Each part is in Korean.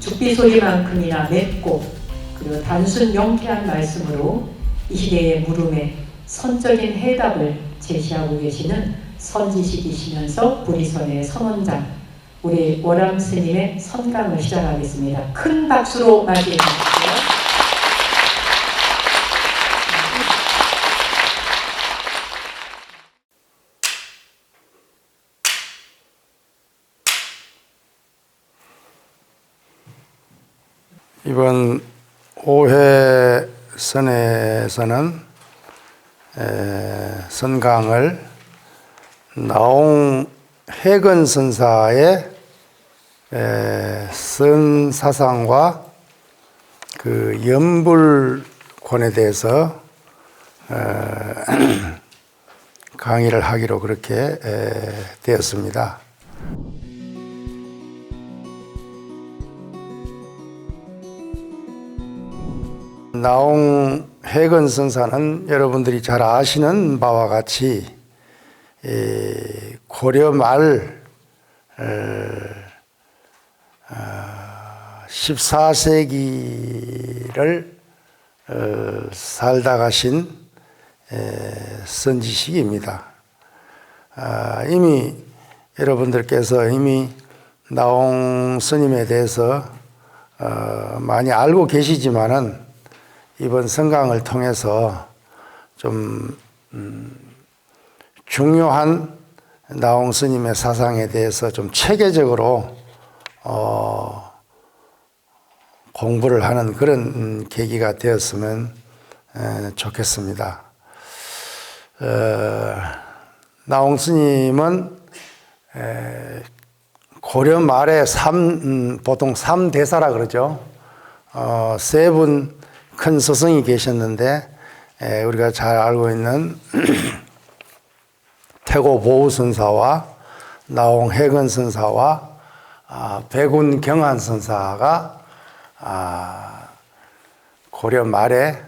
죽비 소리만큼이나 맵고 그리고 단순 명쾌한 말씀으로 이 시대의 물음에 선적인 해답을 제시하고 계시는 선지식이시면서 불이선의 선원장 우리 월암 스님의 선강을 시작하겠습니다. 큰 박수로 맞이해 주십시오. 이번 5회 선에서는 선강을 나홍 해근 선사의 선사상과 그 연불권에 대해서 강의를 하기로 그렇게 되었습니다. 나홍 해근 선사는 여러분들이 잘 아시는 바와 같이 고려 말 14세기를 살다 가신 선지식입니다. 이미 여러분들께서 이미 나홍 스님에 대해서 많이 알고 계시지만은 이번 선강을 통해서 좀 중요한 나홍 스님의 사상에 대해서 좀 체계적으로 공부를 하는 그런 계기가 되었으면 좋겠습니다. 나홍 스님은 고려 말에 보통 3대사라 그러죠. 세 분 큰 스승이 계셨는데 우리가 잘 알고 있는 태고 보우 선사와 나홍 해근 선사와 백운 경한 선사가 고려 말에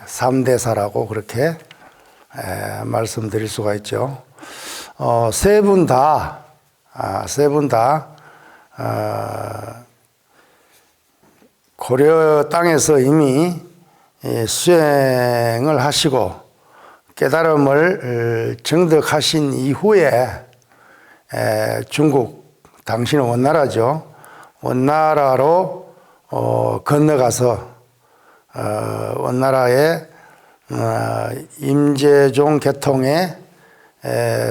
3대사라고 그렇게 말씀드릴 수가 있죠. 세 분 다 고려 땅에서 이미 수행을 하시고 깨달음을 정득하신 이후에 중국, 당시는 원나라죠. 원나라로 건너가서 원나라의 임재종 계통의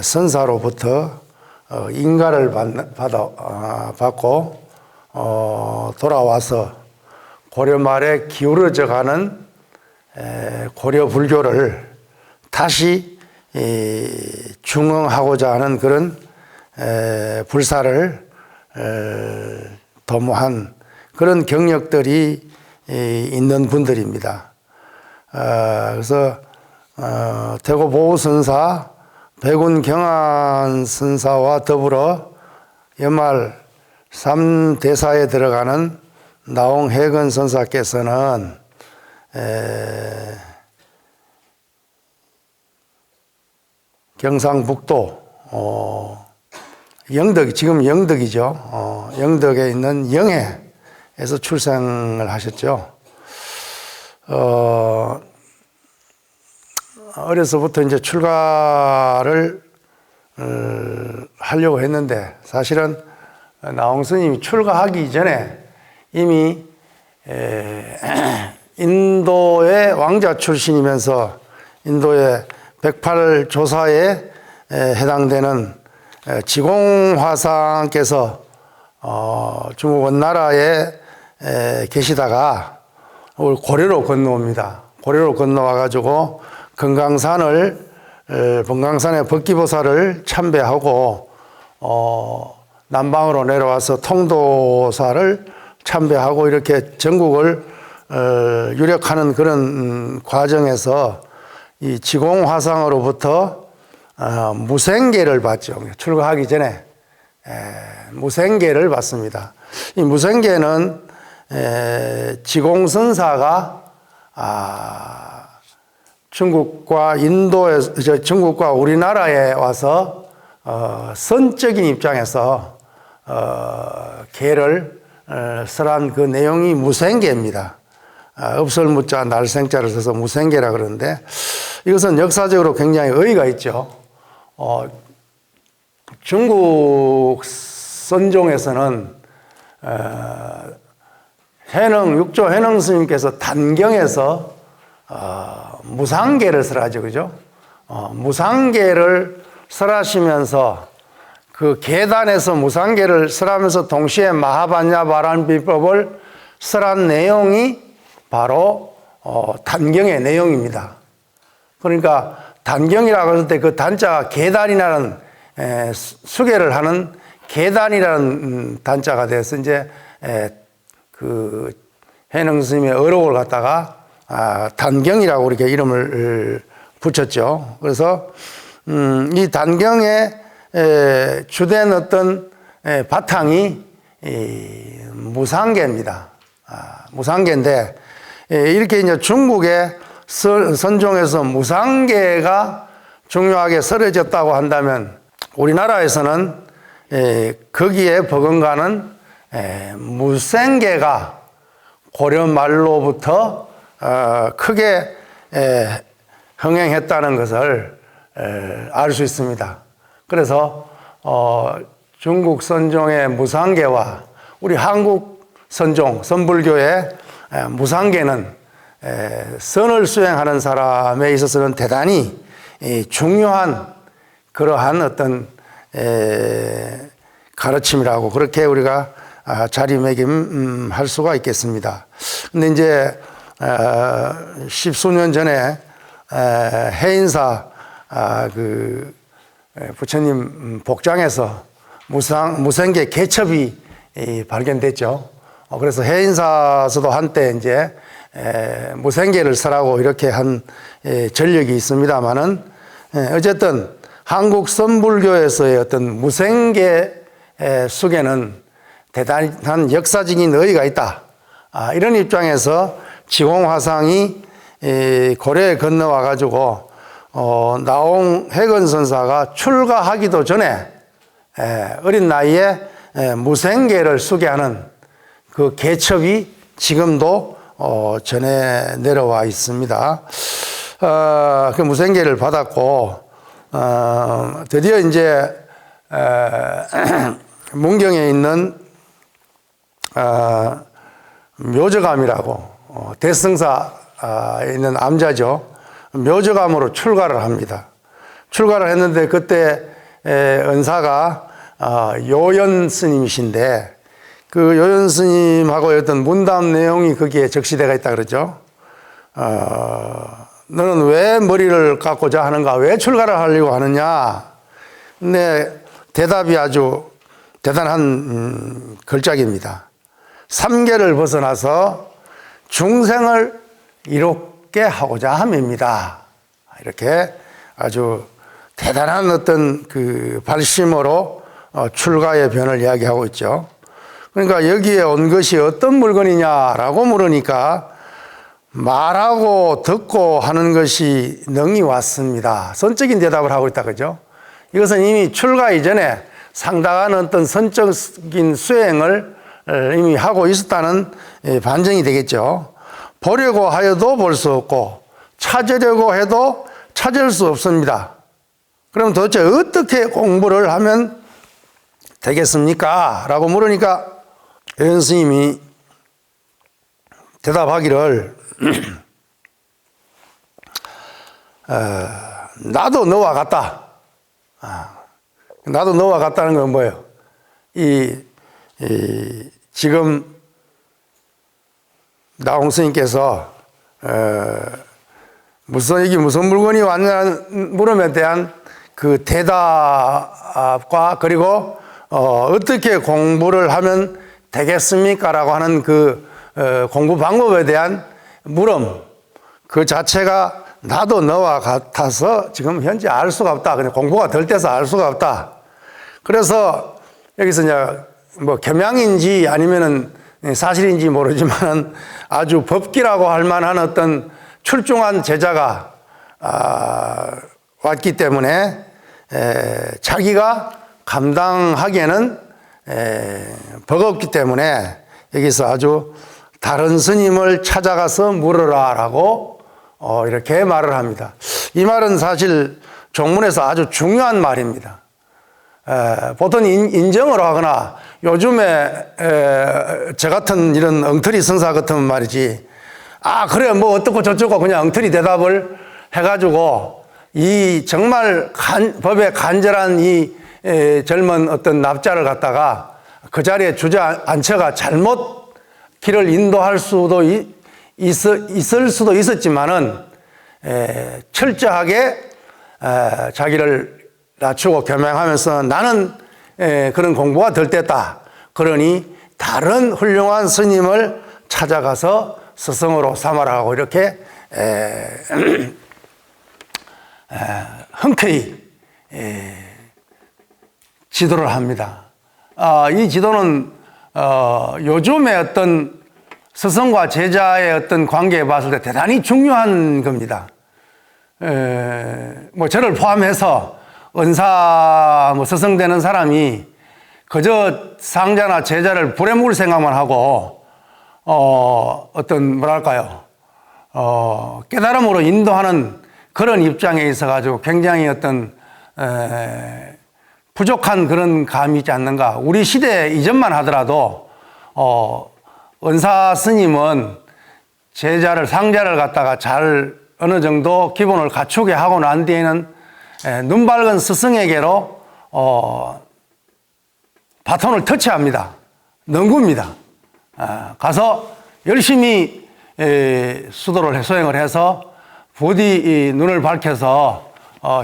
선사로부터 인가를 받고 돌아와서 고려 말에 기울어져 가는 고려 불교를 다시 중흥하고자 하는 그런 불사를 도모한 그런 경력들이 있는 분들입니다. 그래서 태고 보우 선사, 백운 경한 선사와 더불어 연말 3대사에 들어가는 나홍 해근 선사께서는 경상북도 영덕, 지금 영덕이죠. 영덕에 있는 영해에서 출생을 하셨죠. 어려서부터 이제 출가를 하려고 했는데 사실은 나홍 스님이 출가하기 전에 이미 인도의 왕자 출신이면서 인도의 108조사에 해당되는 지공화상께서 중국 원나라에 계시다가 고려로 건너옵니다. 고려로 건너와 가지고 금강산의 법기보살을 참배하고 남방으로 내려와서 통도사를 참배하고 이렇게 전국을 유력하는 그런 과정에서 이 지공화상으로부터 무생계를 받죠. 출가하기 전에 무생계를 받습니다. 이 무생계는 지공선사가 중국과 중국과 우리나라에 와서 선적인 입장에서 계를 설한 그 내용이 무생계입니다. 읍설무자 날생자를 써서 무생계라 그러는데 이것은 역사적으로 굉장히 의의가 있죠. 중국 선종에서는 육조 해능 스님께서 단경에서 무상계를 설하죠, 그죠? 무상계를 설하시면서 그 계단에서 무상계를 설하면서 동시에 마하반야바란 비법을 설한 내용이 바로 단경의 내용입니다. 그러니까 단경이라고 할 때 그 단자가 계단이라는 수계를 하는 계단이라는 단자가 돼서 이제 그 해능 스님의 어록을 갖다가 단경이라고 이렇게 이름을 붙였죠. 그래서 이 단경의 주된 어떤 바탕이 무상계입니다. 무상계인데 이렇게 이제 중국의 선종에서 무상계가 중요하게 설해졌다고 한다면 우리나라에서는 거기에 버금가는 무생계가 고려 말로부터 크게 흥행했다는 것을 알 수 있습니다. 그래서 중국 선종의 무상계와 우리 한국 선종, 선불교의 무상계는 선을 수행하는 사람에 있어서는 대단히 중요한 그러한 어떤 가르침이라고 그렇게 우리가 자리매김할 수가 있겠습니다. 근데 이제 십수년 전에 해인사 그 부처님 복장에서 무생계 개첩이 발견됐죠. 그래서 해인사서도 한때 이제 무생계를 설하고 이렇게 한 전력이 있습니다만은 어쨌든 한국 선불교에서의 어떤 무생계 속에는 대단한 역사적인 의의가 있다. 이런 입장에서 지공화상이 고려에 건너와 가지고 나홍 해건선사가 출가하기도 전에 어린 나이에 무생계를 수계하는 그 개첩이 지금도 전해 내려와 있습니다. 그 무생계를 받았고 드디어 이제 문경에 있는 묘저감이라고 대승사 있는 암자죠. 묘저감으로 출가를 합니다. 출가를 했는데 그때 은사가 요연 스님이신데 그 요연 스님하고 어떤 문담 내용이 거기에 적시되어 있다 그러죠. 너는 왜 머리를 깎고자 하는가? 왜 출가를 하려고 하느냐? 근데 대답이 아주 대단한 걸작입니다. 삼계를 벗어나서 중생을 이롭게 하고자 함입니다. 이렇게 아주 대단한 어떤 그 발심으로 출가의 변을 이야기하고 있죠. 그러니까 여기에 온 것이 어떤 물건이냐라고 물으니까 말하고 듣고 하는 것이 능히 왔습니다. 선적인 대답을 하고 있다 그죠? 이것은 이미 출가 이전에 상당한 어떤 선적인 수행을 이미 하고 있었다는 반증이 되겠죠. 보려고 하여도 볼 수 없고 찾으려고 해도 찾을 수 없습니다. 그럼 도대체 어떻게 공부를 하면 되겠습니까? 라고 물으니까 요연 스님이 대답하기를 나도 너와 같다. 나도 너와 같다는 건 뭐예요? 지금 나홍 스님께서 이게 무슨 물건이 왔냐는 물음에 대한 그 대답과 그리고 어떻게 공부를 하면 되겠습니까? 라고 하는 그 공부 방법에 대한 물음 그 자체가 나도 너와 같아서 지금 현재 알 수가 없다. 그냥 공부가 덜 돼서 알 수가 없다. 그래서 여기서 이제 뭐 겸양인지 아니면은 사실인지 모르지만 아주 법기라고 할 만한 어떤 출중한 제자가 왔기 때문에 자기가 감당하기에는 버겁기 때문에 여기서 아주 다른 스님을 찾아가서 물으라라고 이렇게 말을 합니다. 이 말은 사실 종문에서 아주 중요한 말입니다. 보통 인정을 하거나 요즘에 저 같은 이런 엉터리 선사 같은 말이지, 그래 뭐 어떻고 저쩌고 그냥 엉터리 대답을 해가지고 이 정말 법에 간절한 이 젊은 어떤 납자를 갖다가 그 자리에 주저앉혀가 잘못 길을 인도할 수도 있을 수도 있었지만은 철저하게 자기를 낮추고 겸양하면서 나는 그런 공부가 덜 됐다. 그러니 다른 훌륭한 스님을 찾아가서 스승으로 삼아라고 이렇게 흔쾌히 지도를 합니다. 이 지도는 요즘의 어떤 스승과 제자의 어떤 관계에 봤을 때 대단히 중요한 겁니다. 뭐 저를 포함해서 은사 스승 되는 사람이 그저 상자나 제자를 불에 물 생각만 하고 어떤 뭐랄까요 깨달음으로 인도하는 그런 입장에 있어 가지고 굉장히 어떤 부족한 그런 감이 있지 않는가. 우리 시대 이전만 하더라도 은사 스님은 제자를 상자를 갖다가 잘 어느 정도 기본을 갖추게 하고 난 뒤에는 눈 밝은 스승에게로 바톤을 터치합니다. 넘깁니다. 가서 열심히 수도를 수행을 해서 부디 눈을 밝혀서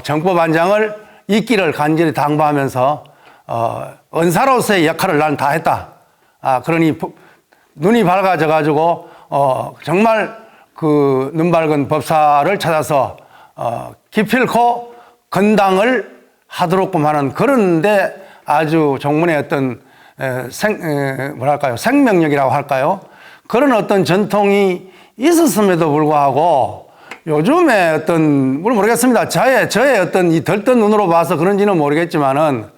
정법안장을 있기를 간절히 당부하면서 은사로서의 역할을 난 다 했다. 그러니 눈이 밝아져 가지고 정말 그 눈 밝은 법사를 찾아서 기필코 건당을 하도록끔 하는 그런데 아주 종문의 어떤 생명력이라고 할까요? 그런 어떤 전통이 있었음에도 불구하고 요즘에 어떤 뭘 모르겠습니다. 저의 어떤 이 들뜬 눈으로 봐서 그런지는 모르겠지만은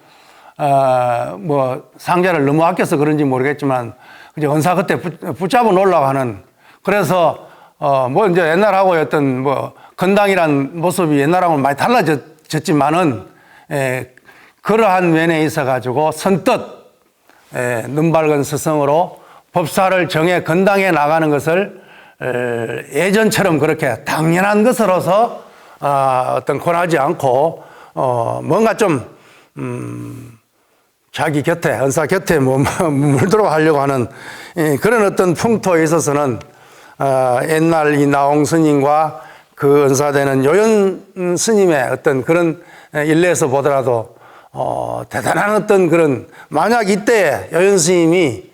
뭐 상자를 너무 아껴서 그런지 모르겠지만 그저 은사 그때 붙잡아 놓으려고 하는, 그래서 뭐 이제 옛날하고 어떤 뭐 건당이란 모습이 옛날하고는 많이 달라졌지만은 그러한 면에 있어 가지고 선뜻 눈 밝은 스승으로 법사를 정해 건당해 나가는 것을 예전처럼 그렇게 당연한 것으로서 어떤 권하지 않고 뭔가 좀 자기 곁에 은사 곁에 물도록 하려고 하는 그런 어떤 풍토에 있어서는 옛날 이 나홍 스님과 그 은사되는 요연 스님의 어떤 그런 일례에서 보더라도 대단한 어떤 그런, 만약 이때 요연 스님이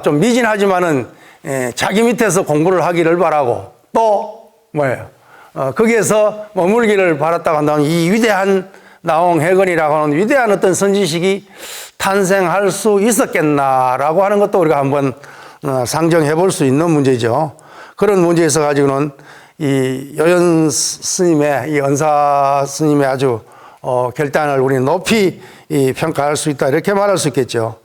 좀 미진하지만은 자기 밑에서 공부를 하기를 바라고 또 거기에서 머물기를 바랐다고 한다면 이 위대한 나홍해건이라고 하는 위대한 어떤 선지식이 탄생할 수 있었겠나라고 하는 것도 우리가 한번 상정해 볼 수 있는 문제죠. 그런 문제에 있어 가지고는 이 요연 스님의, 이 은사 스님의 아주 결단을 우리는 높이 평가할 수 있다, 이렇게 말할 수 있겠죠.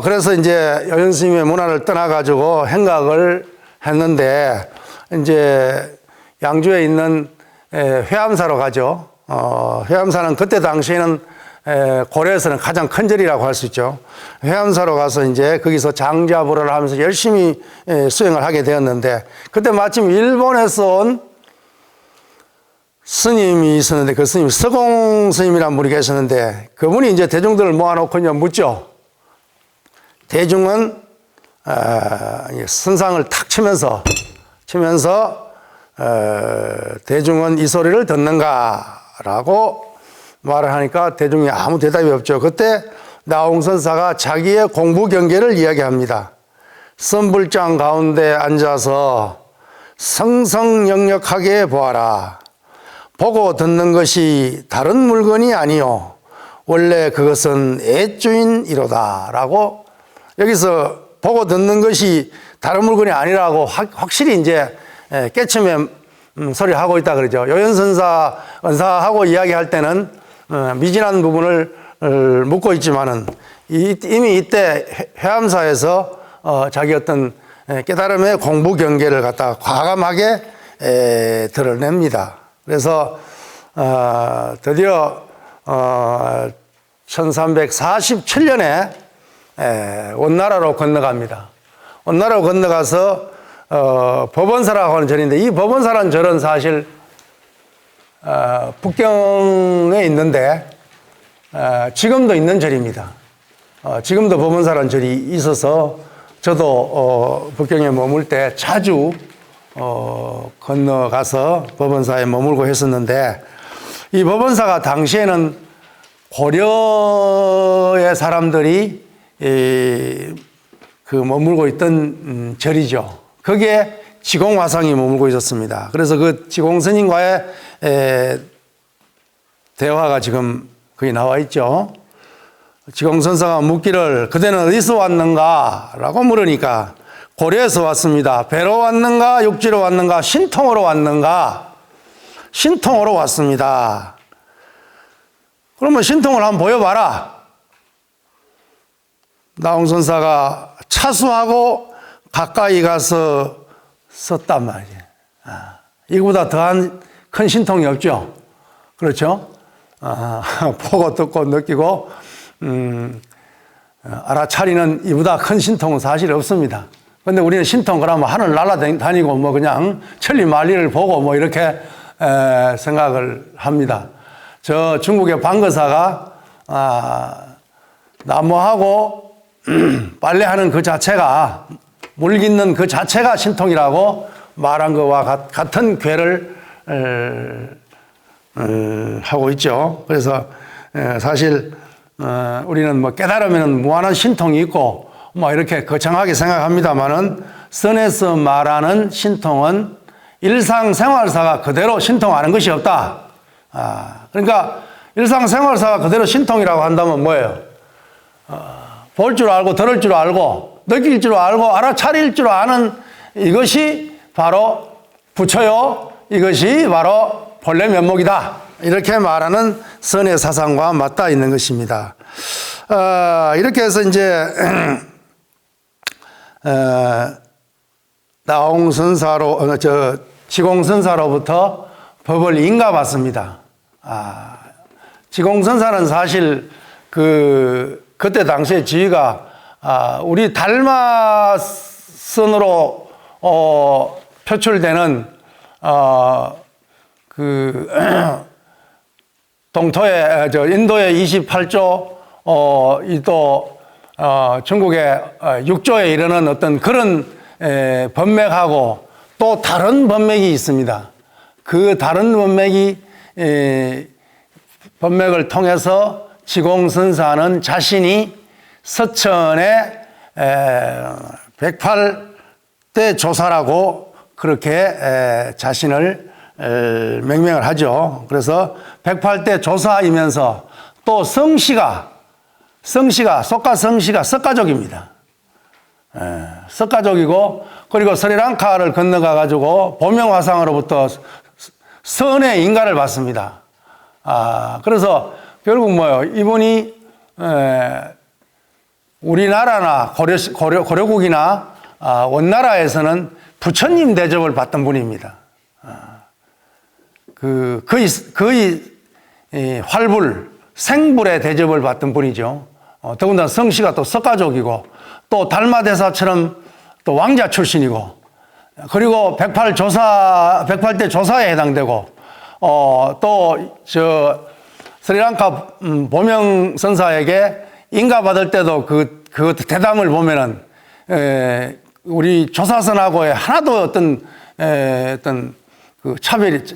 그래서 이제 요연 스님의 문화를 떠나가지고 행각을 했는데, 이제 양주에 있는 회암사로 가죠. 회암사는 그때 당시에는 고려에서는 가장 큰 절이라고 할 수 있죠. 회암사로 가서 이제 거기서 장자불어를 하면서 열심히 수행을 하게 되었는데, 그때 마침 일본에서 온 스님이 있었는데, 그 스님이 서공 스님이라는 분이 계셨는데, 그분이 이제 대중들을 모아놓고 이제 묻죠. 대중은 선상을 탁 치면서 대중은 이 소리를 듣는가라고 말을 하니까 대중이 아무 대답이 없죠. 그때 나홍 선사가 자기의 공부 경계를 이야기합니다. 선불장 가운데 앉아서 성성역력하게 보아라. 보고 듣는 것이 다른 물건이 아니요, 원래 그것은 애주인이로다 라고, 여기서 보고 듣는 것이 다른 물건이 아니라고 확실히 이제 깨침의 소리를 하고 있다 그러죠. 요연선사, 은사하고 이야기할 때는 미진한 부분을 묻고 있지만은 이미 이때 해암사에서 자기 어떤 깨달음의 공부 경계를 갖다가 과감하게 드러냅니다. 그래서 드디어 1347년에 원나라로 건너갑니다. 원나라로 건너가서 법원사라고 하는 절인데, 이 법원사라는 절은 사실 북경에 있는데 지금도 있는 절입니다. 지금도 법원사라는 절이 있어서 저도 북경에 머물 때 자주 건너가서 법원사에 머물고 했었는데, 이 법원사가 당시에는 고려의 사람들이 그 머물고 있던 절이죠. 거기에 지공화상이 머물고 있었습니다. 그래서 그 지공스님과의 대화가 지금 거기 나와 있죠. 지공선사가 묻기를 그대는 어디서 왔는가? 라고 물으니까 고려에서 왔습니다. 배로 왔는가? 육지로 왔는가? 신통으로 왔는가? 신통으로 왔습니다. 그러면 신통을 한번 보여봐라. 나홍선사가 차수하고 가까이 가서 썼단 말이에요. 이거보다 더한 큰 신통이 없죠. 그렇죠? 보고 듣고 느끼고 알아차리는 이보다 큰 신통은 사실 없습니다. 근데 우리는 신통 그러면 하늘 날아다니고 뭐 그냥 천리만리를 보고 뭐 이렇게 생각을 합니다. 저 중국의 방거사가 나무하고 빨래하는 그 자체가, 물 깃는 그 자체가 신통이라고 말한 것과 같은 괴를 하고 있죠. 그래서 사실 우리는 뭐 깨달으면 무한한 신통이 있고 뭐 이렇게 거창하게 생각합니다만은, 선에서 말하는 신통은 일상생활사가 그대로 신통하는 것이 없다. 그러니까 일상생활사가 그대로 신통이라고 한다면 뭐예요? 볼 줄 알고 들을 줄 알고 느낄 줄 알고 알아차릴 줄 아는 이것이 바로 부처요, 이것이 바로 본래 면목이다. 이렇게 말하는 선의 사상과 맞닿아 있는 것입니다. 이렇게 해서 이제 나홍선사로 지공선사로부터 법을 인가받습니다. 지공선사는 사실 그때 당시에 지위가 우리 달마선으로 표출되는 동토의 인도의 28조 또 중국의 6조에 이르는 어떤 그런 법맥하고 또 다른 법맥이 있습니다. 그 다른 법맥을 통해서 지공선사는 자신이 서천의 108대 조사라고 그렇게 자신을 명명을 하죠. 그래서 108대 조사이면서 또 석가성시가 석가족입니다. 석가족이고, 그리고 스리랑카를 건너가 가지고 보명화상으로부터 선의 인가를 받습니다. 그래서 결국 뭐예요? 이분이 우리나라나 고려국이나 원나라에서는 부처님 대접을 받던 분입니다. 거의 활불, 생불의 대접을 받던 분이죠. 더군다나 성씨가 또 석가족이고, 또 달마대사처럼 또 왕자 출신이고, 그리고 108대 조사에 해당되고, 또 스리랑카 보명선사에게 인가받을 때도 그 대담을 보면은 우리 조사선하고의 하나도 어떤 그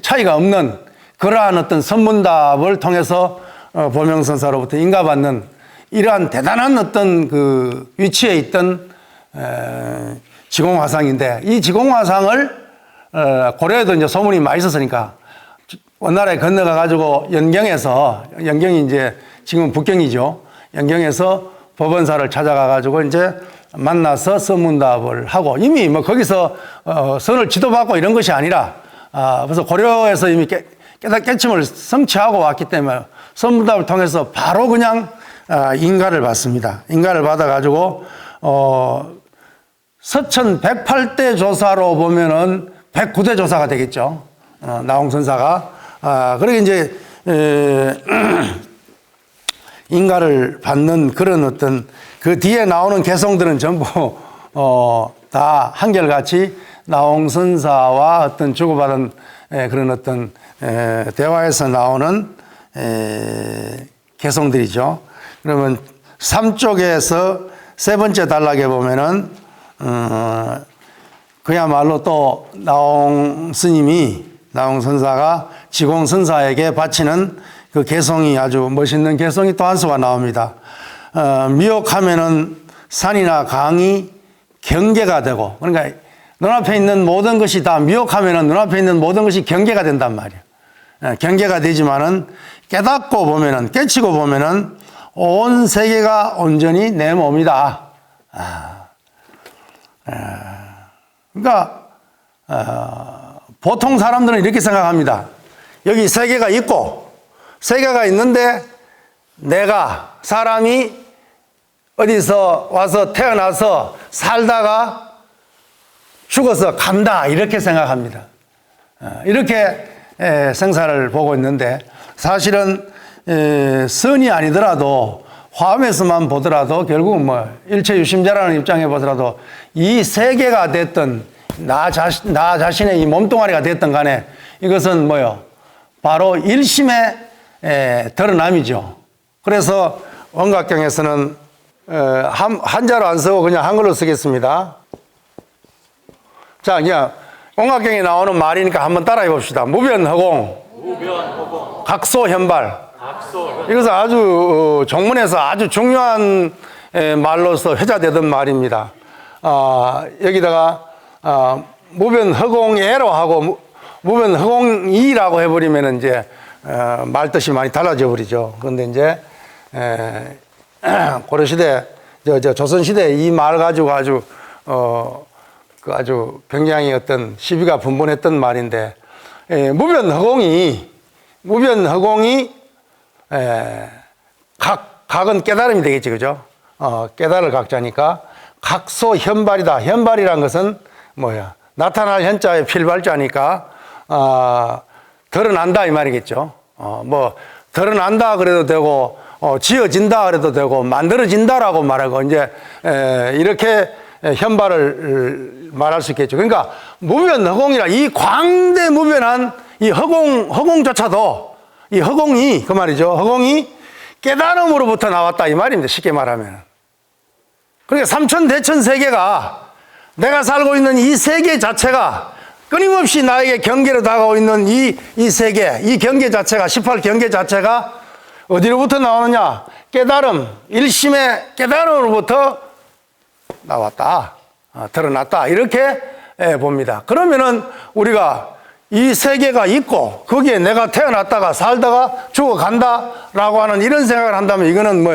차이가 없는 그러한 어떤 선문답을 통해서 보명선사로부터 인가받는 이러한 대단한 어떤 그 위치에 있던 지공화상인데, 이 지공화상을 고려에도 이제 소문이 많이 있었으니까 원나라에 건너가 가지고 연경이 이제 지금 북경이죠. 연경에서 법원사를 찾아가 가지고 이제 만나서 선문답을 하고, 이미 뭐 거기서 선을 지도받고 이런 것이 아니라 그래서 고려에서 이미 깨침을 성취하고 왔기 때문에 선문답을 통해서 바로 그냥 인가를 받습니다. 인가를 받아가지고 서천 108대 조사로 보면은 109대 조사가 되겠죠. 나홍선사가. 그러게 이제 인가를 받는 그런 어떤 그 뒤에 나오는 개성들은 전부 다 한결같이 나홍선사와 어떤 주고받은 그런 어떤 대화에서 나오는 개성들이죠. 그러면 3쪽에서 세 번째 단락에 보면은 그야말로 또 나홍선사가 지공선사에게 바치는 그 개성이 아주 멋있는 개성이 또 한 수가 나옵니다. 미혹하면은 산이나 강이 경계가 되고, 그러니까 눈앞에 있는 모든 것이 다 미혹하면은 눈앞에 있는 모든 것이 경계가 된단 말이에요. 경계가 되지만은 깨닫고 보면은, 깨치고 보면은 온 세계가 온전히 내 몸이다. 그러니까 보통 사람들은 이렇게 생각합니다. 여기 세계가 있고, 세계가 있는데 내가 사람이 어디서 와서 태어나서 살다가 죽어서 간다, 이렇게 생각합니다. 이렇게 생사를 보고 있는데, 사실은 선이 아니더라도 화엄에서만 보더라도 결국은 일체유심자라는 입장에 보더라도 이 세계가 됐든 나 자신의 이 몸뚱아리가 됐든 간에 이것은 바로 일심의 드러남이죠. 그래서 원각경에서는 한자로 안 쓰고 그냥 한글로 쓰겠습니다. 자, 그냥 원각경에 나오는 말이니까 한번 따라해 봅시다. 무변허공, 각소현발. 이것은 아주 정문에서 아주 중요한 말로서 회자되던 말입니다. 여기다가 무변허공예로 하고 무변허공이라고 해버리면 이제 말뜻이 많이 달라져 버리죠. 그런데 이제 고려시대, 조선시대 이 말 가지고 아주 굉장히 어떤 시비가 분분했던 말인데, 무변허공이 각은 깨달음이 되겠지, 그죠? 깨달을 각자니까 각소현발이다. 현발이란 것은 나타날 현자의 필발자니까 드러난다 이 말이겠죠. 드러난다 그래도 되고, 지어진다 그래도 되고, 만들어진다라고 말하고, 이제 이렇게 현발을 말할 수 있겠죠. 그러니까 무변허공이라, 이 광대무변한 이 허공조차도, 이 허공이, 그 말이죠. 허공이 깨달음으로부터 나왔다 이 말입니다. 쉽게 말하면. 그러니까 삼천대천 세계가, 내가 살고 있는 이 세계 자체가 끊임없이 나에게 경계로 다가오고 있는 이 세계, 이 경계 자체가, 18경계 자체가 어디로부터 나오느냐? 깨달음, 일심의 깨달음으로부터 나왔다. 드러났다. 이렇게 봅니다. 그러면은 우리가 이 세계가 있고 거기에 내가 태어났다가 살다가 죽어간다라고 하는 이런 생각을 한다면 이거는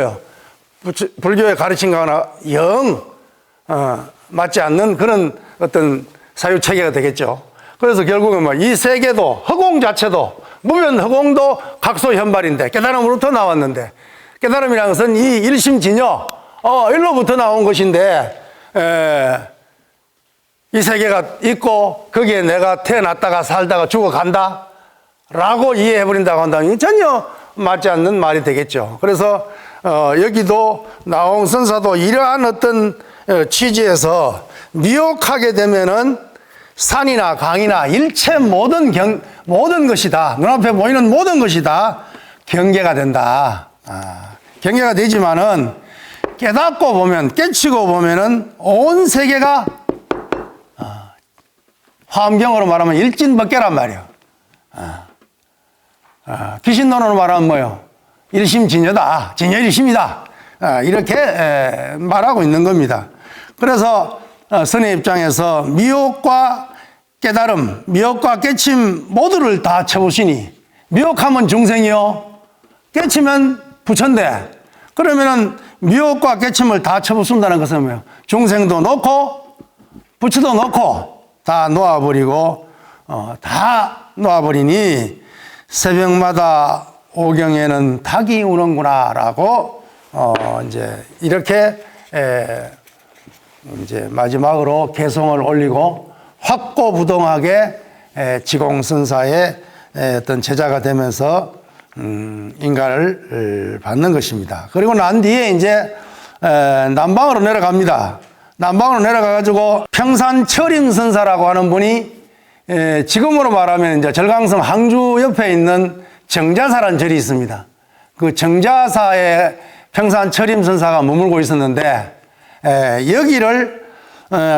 불교의 가르침과는 영 맞지 않는 그런 어떤 사유체계가 되겠죠. 그래서 결국은 이 세계도, 허공 자체도, 무변허공도 각소현발인데 깨달음으로부터 나왔는데, 깨달음이라는 것은 이 일심진여, 일로부터 나온 것인데, 이 세계가 있고 거기에 내가 태어났다가 살다가 죽어간다 라고 이해해버린다고 한다면 전혀 맞지 않는 말이 되겠죠. 그래서 여기도 나홍선사도 이러한 어떤 취지에서 미혹하게 되면은 산이나 강이나 일체 모든 것이 다, 눈앞에 보이는 모든 것이 다 경계가 된다. 경계가 되지만은 깨닫고 보면, 깨치고 보면은 온 세계가 화엄경으로 말하면 일진법계란 말이에요. 귀신론으로 말하면 일심진여다. 진여일심이다. 이렇게 말하고 있는 겁니다. 그래서 선의 입장에서 미혹과 깨달음, 미혹과 깨침 모두를 다 쳐보시니, 미혹하면 중생이요, 깨치면 부처인데, 그러면은 미혹과 깨침을 다 쳐부순다는 것은 뭐예요? 중생도 놓고 부처도 놓고 다 놓아버리고, 다 놓아버리니 새벽마다 오경에는 닭이 우는구나 라고 이제 이렇게 이제 마지막으로 개성을 올리고 확고부동하게 지공선사의 어떤 제자가 되면서 인가를 받는 것입니다. 그리고 난 뒤에 이제 남방으로 내려갑니다. 남방으로 내려가가지고 평산철임선사라고 하는 분이 지금으로 말하면 이제 절강성 항주 옆에 있는 정자사라는 절이 있습니다. 그 정자사에 평산철임선사가 머물고 있었는데 여기를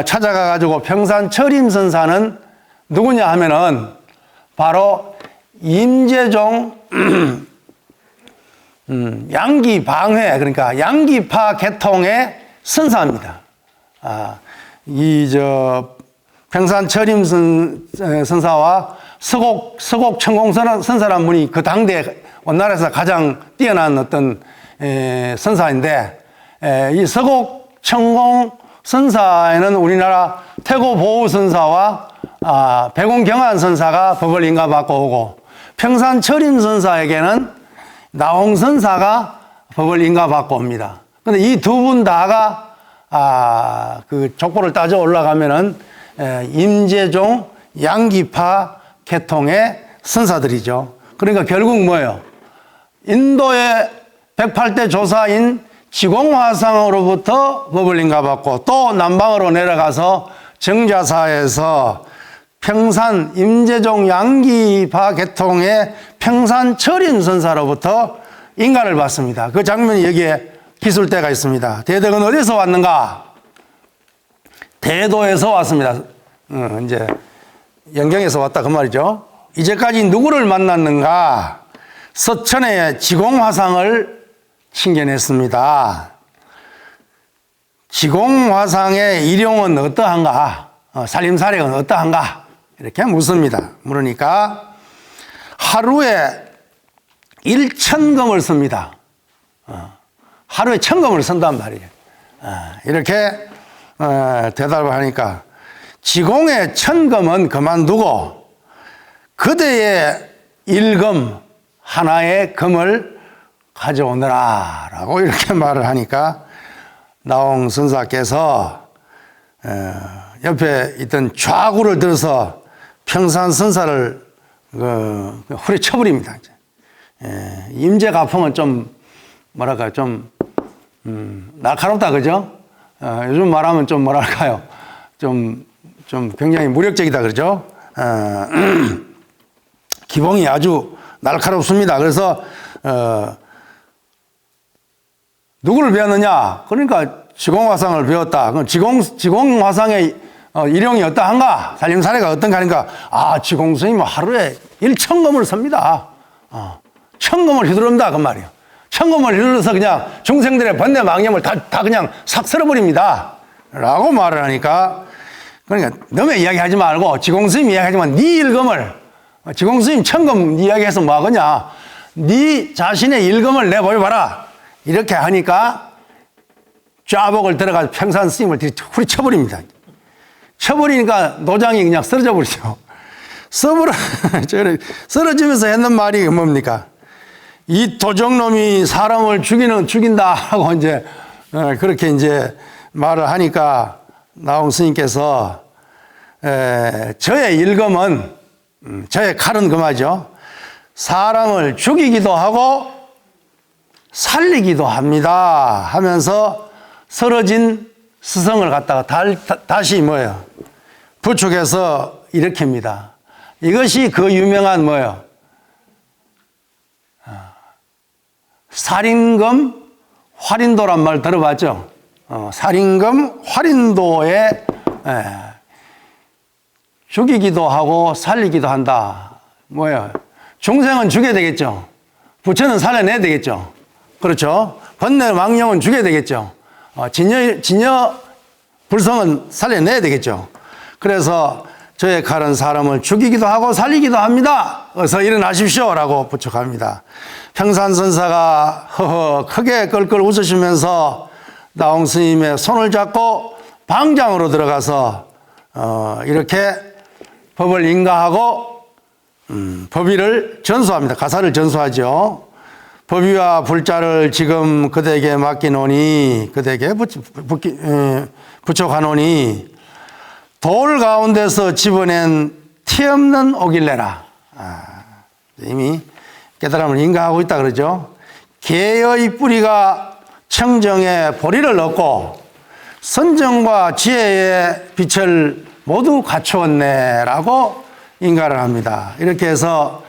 찾아가가지고 평산철임선사는 누구냐 하면은 바로 임재종 양기방회, 그러니까 양기파 계통의 선사입니다. 평산철임 선사와 서곡천공 선사라는 분이 그 당대 원나라에서 가장 뛰어난 어떤 선사인데, 이 서곡천공 선사에는 우리나라 태고보우 선사와 백운경한 선사가 법을 인가받고 오고, 평산철임 선사에게는 나홍 선사가 법을 인가받고 옵니다. 근데 이 두 분 다가 그 족보를 따져 올라가면은 임재종 양기파 계통의 선사들이죠. 그러니까 결국 뭐예요? 인도의 108대 조사인 지공화상으로부터 법을 인가받고, 또 남방으로 내려가서 정자사에서 평산 임재종 양기파 계통의 평산철임 선사로부터 인가를 받습니다. 그 장면이 여기에 기술대가 있습니다. 대덕은 어디서 왔는가? 대도에서 왔습니다. 이제 영경에서 왔다 그 말이죠. 이제까지 누구를 만났는가? 서천의 지공화상을 칭견했습니다. 지공화상의 일용은 어떠한가? 살림살이는 어떠한가? 이렇게 묻습니다. 물으니까 하루에 1,000금을 씁니다. 하루에 1,000금을 쓴단 말이에요. 이렇게 대답을 하니까 지공의 1,000금은 그만두고 그대의 1금 하나의 금을 가져오너라 라고 이렇게 말을 하니까 나홍 선사께서 옆에 있던 좌구를 들어서 평산선사를 후려쳐버립니다. 임재가풍은 좀 뭐랄까요, 좀 날카롭다, 그죠? 요즘 말하면 좀 뭐랄까요, 좀 굉장히 무력적이다, 그러죠? 기봉이 아주 날카롭습니다. 그래서 누구를 배웠느냐? 그러니까 지공화상을 배웠다. 그럼 지공화상의 일용이 어떠한가? 살림살이가 어떤가 하니까, 지공스님은 하루에 1,000금을 씁니다. 1,000금을 휘두릅니다. 그 말이에요. 1,000금을 휘둘러서 그냥 중생들의 번뇌 망념을 다 그냥 싹 쓸어버립니다. 라고 말을 하니까, 그러니까 너의 이야기 하지 말고 지공스님 이야기 하지만 네 일금을, 지공스님 1,000금 이야기해서 뭐 하겠냐? 네 자신의 일금을 내보여봐라. 이렇게 하니까 좌복을 들어가서 평산 스님을 후리쳐버립니다. 쳐버리니까 노장이 그냥 쓰러져 버리죠. 쓰러지면서 했는 말이 뭡니까? 이 도적놈이 사람을 죽인다 하고 이제 그렇게 이제 말을 하니까 나홍 스님께서 저의 일검은, 저의 칼은 그마죠. 사람을 죽이기도 하고 살리기도 합니다 하면서 쓰러진 스승을 갖다가 다시 뭐예요? 부축해서 일으킵니다. 이것이 그 유명한 뭐예요? 살인금 활인도란 말 들어봤죠? 살인금 활인도에 죽이기도 하고 살리기도 한다. 뭐예요? 중생은 죽여야 되겠죠. 부처는 살려내야 되겠죠. 그렇죠? 번뇌 망령은 죽여야 되겠죠. 진여 불성은 살려내야 되겠죠. 그래서 저의 칼은 사람을 죽이기도 하고 살리기도 합니다. 어서 일어나십시오 라고 부축합니다. 평산선사가 허허 크게 끌끌 웃으시면서 나홍 스님의 손을 잡고 방장으로 들어가서 이렇게 법을 인가하고 법의를 전수합니다. 가사를 전수하죠. 법위와 불자를 지금 그대에게 맡기노니 그대에게 붙여가노니 돌 가운데서 집어낸 티 없는 오길래라. 이미 깨달음을 인가하고 있다 그러죠. 개의 뿌리가 청정에 보리를 얻고 선정과 지혜의 빛을 모두 갖추었네라고 인가를 합니다. 이렇게 해서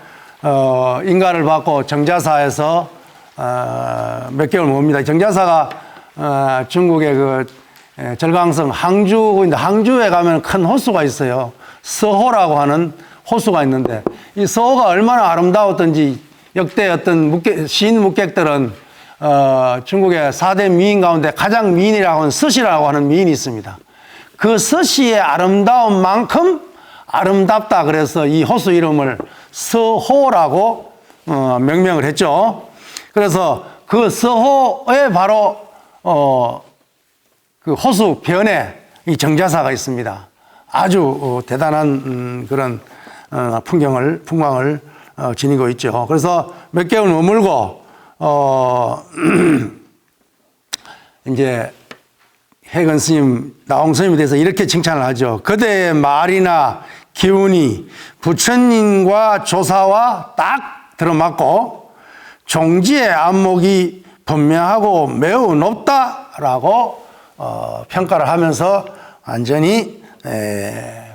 인가를 받고 정자사에서 몇 개월 뭡니다. 정자사가 중국의 그 절강성 항주에 가면 큰 호수가 있어요. 서호라고 하는 호수가 있는데 이 서호가 얼마나 아름다웠던지 역대 어떤 시인 묵객들은 중국의 4대 미인 가운데 가장 미인이라고 하는 서시라고 하는 미인이 있습니다. 그 서시의 아름다운 만큼 아름답다 그래서 이 호수 이름을 서호라고 명명을 했죠. 그래서 그 서호에 바로 그 호수 변에 이 정자사가 있습니다. 아주 대단한 그런 풍광을 지니고 있죠. 그래서 몇 개월 머물고 이제 해근 스님, 나홍 스님에 대해서 이렇게 칭찬을 하죠. 그대의 말이나 기운이 부처님과 조사와 딱 들어맞고 종지의 안목이 분명하고 매우 높다라고 평가를 하면서 완전히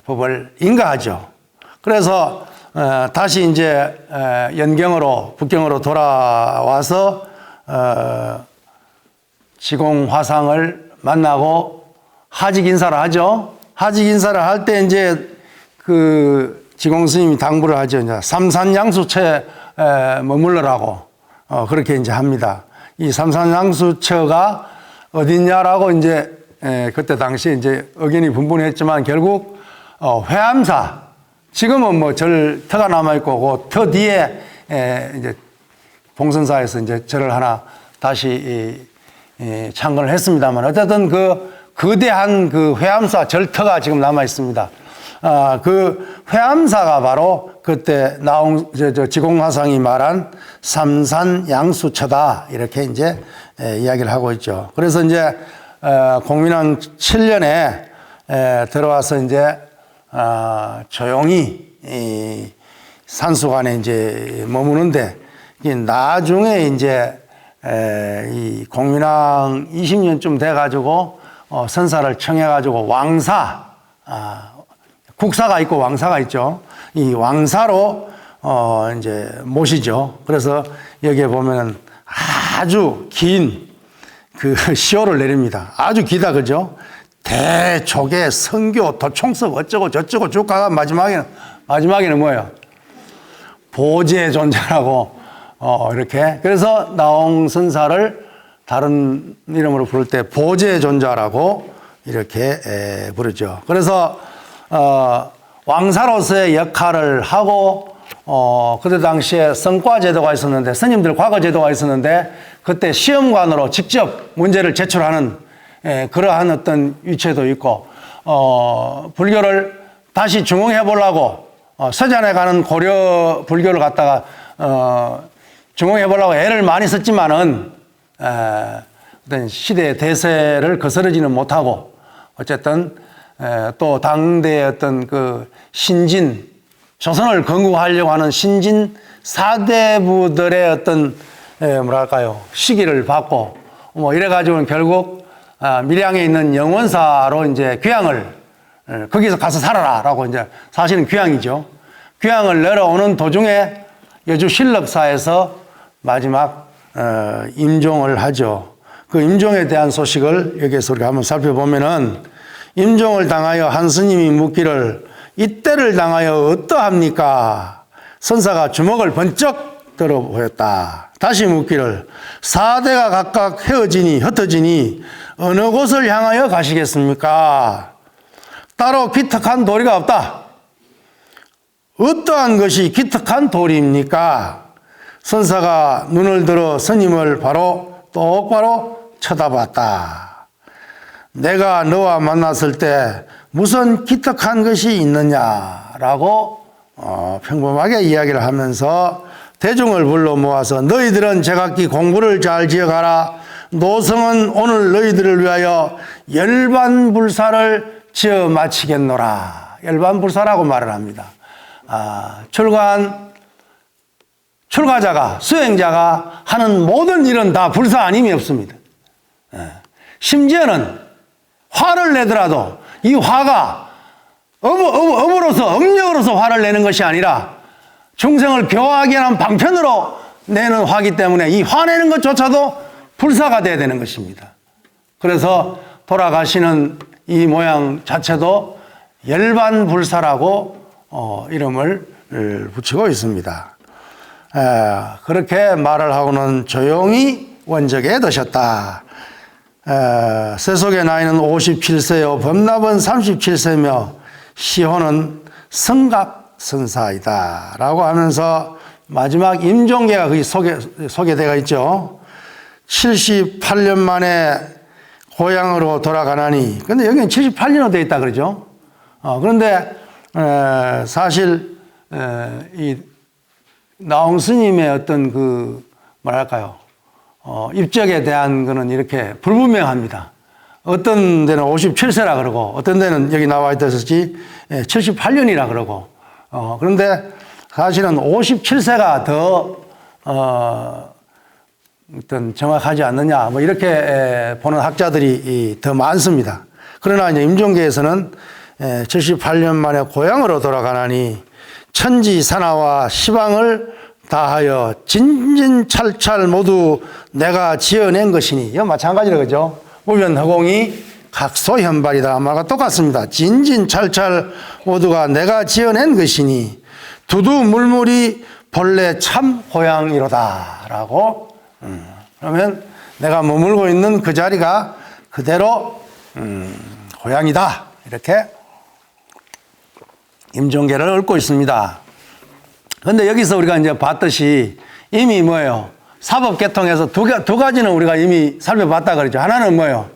법을 인가하죠. 그래서 다시 이제 북경으로 돌아와서 지공화상을 만나고 하직 인사를 하죠. 하직 인사를 할 때 이제 그 지공 스님이 당부를 하죠. 이제 삼산양수처에 머물러라고 그렇게 이제 합니다. 이 삼산양수처가 어디냐라고 이제 그때 당시에 이제 의견이 분분했지만 결국 회암사, 지금은 뭐 절터가 남아 있고 그 터 뒤에 이제 봉선사에서 이제 절을 하나 다시 창건을 했습니다만 어쨌든 그 거대한 그 회암사 절터가 지금 남아 있습니다. 그 회암사가 바로 그때 지공화상이 말한 삼산양수처다 이렇게 이제 이야기를 하고 있죠. 그래서 이제 공민왕 7년에 들어와서 이제 조용히 산수관에 이제 머무는데 나중에 이제 이 공민왕 20년쯤 돼가지고 선사를 청해가지고 왕사, 국사가 있고 왕사가 있죠. 이 왕사로 이제 모시죠. 그래서 여기에 보면은 아주 긴 그 시호를 내립니다. 아주 기다 그죠? 대초계 성교 도총섭 어쩌고 저쩌고 쭉 가가 마지막에는 뭐예요? 보지의 존재라고 이렇게. 그래서 나홍 선사를 다른 이름으로 부를 때 보지의 존재라고 이렇게 부르죠. 그래서 왕사로서의 역할을 하고 그때 당시에 성과 제도가 있었는데 스님들 과거 제도가 있었는데 그때 시험관으로 직접 문제를 제출하는 그러한 어떤 위치도 있고 불교를 다시 중흥해 보려고 서산에 가는 고려 불교를 갖다가 중흥해 보려고 애를 많이 썼지만은 어떤 시대의 대세를 거스르지는 못하고 어쨌든 또 당대의 어떤 그 신진 조선을 건국하려고 하는 신진 사대부들의 어떤 뭐랄까요 시기를 받고 뭐 이래가지고는 결국 밀양에 있는 영원사로 이제 귀향을 거기서 가서 살아라라고 이제 사실은 귀향이죠. 귀향을 내려오는 도중에 여주 신럽사에서 마지막 임종을 하죠. 그 임종에 대한 소식을 여기에서 우리가 한번 살펴보면은 임종을 당하여 한 스님이 묻기를 이때를 당하여 어떠합니까? 선사가 주먹을 번쩍 들어 보였다. 다시 묻기를 사대가 각각 흩어지니 어느 곳을 향하여 가시겠습니까? 따로 기특한 도리가 없다. 어떠한 것이 기특한 도리입니까? 선사가 눈을 들어 스님을 똑바로 쳐다봤다. 내가 너와 만났을 때 무슨 기특한 것이 있느냐라고 평범하게 이야기를 하면서 대중을 불러 모아서 너희들은 제각기 공부를 잘 지어가라. 노성은 오늘 너희들을 위하여 열반불사를 지어 마치겠노라. 열반불사라고 말을 합니다. 출가자가, 수행자가 하는 모든 일은 다 불사 아님이 없습니다. 심지어는 화를 내더라도 이 화가 업으로서, 업력으로서 화를 내는 것이 아니라 중생을 교화하기 위한 방편으로 내는 화기 때문에 이 화내는 것조차도 불사가 돼야 되는 것입니다. 그래서 돌아가시는 이 모양 자체도 열반불사라고 이름을 붙이고 있습니다. 그렇게 말을 하고는 조용히 원적에 드셨다. 세속의 나이는 57세요 범납은 37세며 시호는 성각선사이다 라고 하면서 마지막 임종계가 거기 소개되어 있죠. 78년 만에 고향으로 돌아가나니, 근데 여기는 78년으로 되어 있다 그러죠. 그런데 사실 이 나홍 스님의 어떤 그 뭐랄까요, 입적에 대한 거는 이렇게 불분명합니다. 어떤 데는 57세라 그러고 어떤 데는 여기 나와 있듯이 78년이라 그러고 그런데 사실은 57세가 더 어떤 정확하지 않느냐 뭐 이렇게 보는 학자들이 더 많습니다. 그러나 이제 임종계에서는 78년 만에 고향으로 돌아가나니 천지산하와 시방을 다하여 진진찰찰 모두 내가 지어낸 것이니, 이거 마찬가지로 그죠? 무변허공이 각소현발이다. 아마가 똑같습니다. 진진찰찰 모두가 내가 지어낸 것이니 두두물물이 본래 참 고향이로다 라고. 그러면 내가 머물고 있는 그 자리가 그대로 고향이다 이렇게 임종계를 읊고 있습니다. 그런데 여기서 우리가 이제 봤듯이 이미 뭐예요? 사법계통에서 두 가지는 우리가 이미 살펴봤다 그러죠. 하나는 뭐예요?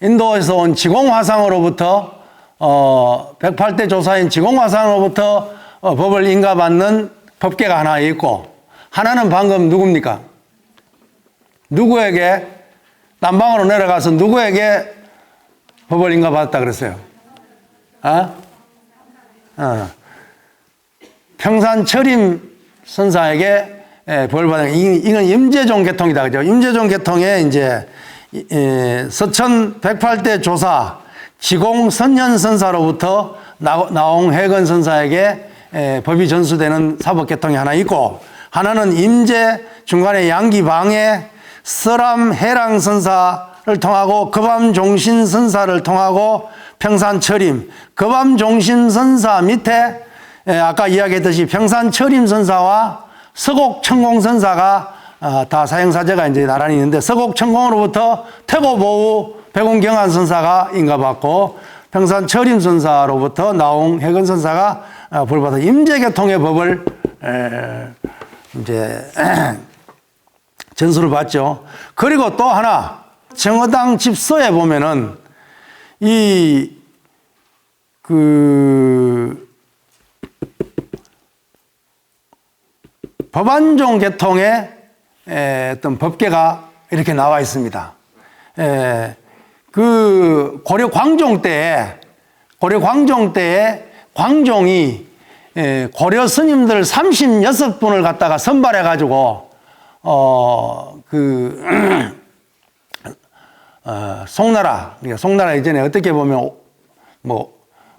인도에서 온 지공화상으로부터 108대 조사인 지공화상으로부터 법을 인가받는 법계가 하나 있고, 하나는 방금 누굽니까? 누구에게 남방으로 내려가서 누구에게 법을 인가받았다 그랬어요? 평산철임 선사에게 벌 받은, 이건 임재종 계통이다 그죠? 임재종 계통에 이제 서천 108대 조사 지공 선현 선사로부터 나홍 해건 선사에게 법이 전수되는 사법 계통이 하나 있고, 하나는 임재 중간에 양기방에 서람 해랑 선사를 통하고 거밤종신 선사를 통하고 평산철임, 거밤종신 선사 밑에 아까 이야기했듯이 평산철임 선사와 서곡천공 선사가 다 사형사제가 이제 나란히 있는데, 서곡천공으로부터 태고보우 백운경한 선사가 인가받고 평산철임 선사로부터 나홍 해건 선사가 벌받아 임재계통의 법을 이제 전수를 받죠. 그리고 또 하나 정의당 집서에 보면은 법안종 계통의 어떤 법계가 이렇게 나와 있습니다. 그 고려 광종 때에 광종이 고려 스님들 36분을 갖다가 선발해 가지고 송나라 이전에 어떻게 보면 뭐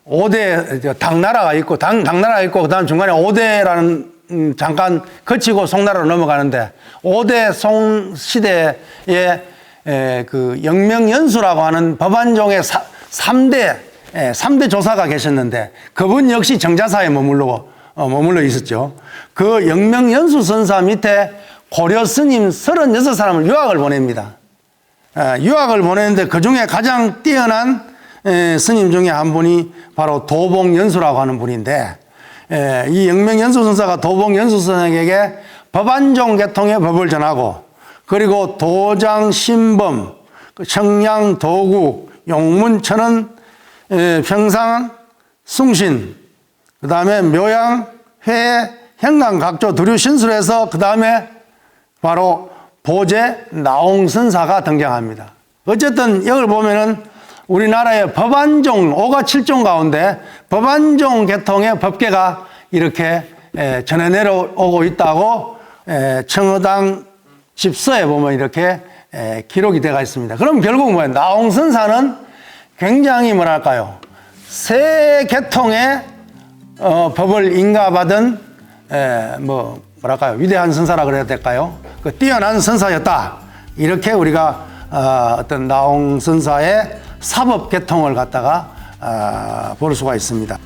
5대 당나라가 있고 당나라가 있고 그다음 중간에 5대라는 잠깐 거치고 송나라로 넘어가는데, 5대 송 시대에 그 영명연수라고 하는 법안종의 3대 조사가 계셨는데, 그분 역시 정자사에 머물러 있었죠. 그 영명연수 선사 밑에 고려 스님 36사람을 유학을 보냅니다. 유학을 보내는데 그 중에 가장 뛰어난 스님 중에 한 분이 바로 도봉연수라고 하는 분인데, 이 영명연수 선사가 도봉연수 선생에게 법안종 계통의 법을 전하고, 그리고 도장, 신범, 청량, 도국, 용문, 천은, 평상, 숭신, 그 다음에 묘양, 회, 행간각조 두류 신술에서 그 다음에 바로 보제 나홍선사가 등장합니다. 어쨌든 이걸 보면은 우리나라의 법안종 5가 7종 가운데 법안종 계통의 법계가 이렇게 전해 내려오고 있다고 청어당 집서에 보면 이렇게 기록이 되어 있습니다. 그럼 결국 뭐예요? 나홍선사는 굉장히 뭐랄까요? 새 계통의 법을 인가받은 뭐랄까요? 위대한 선사라 그래야 될까요? 그 뛰어난 선사였다. 이렇게 우리가 어떤 나홍선사의 사법 계통을 갖다가 볼 수가 있습니다.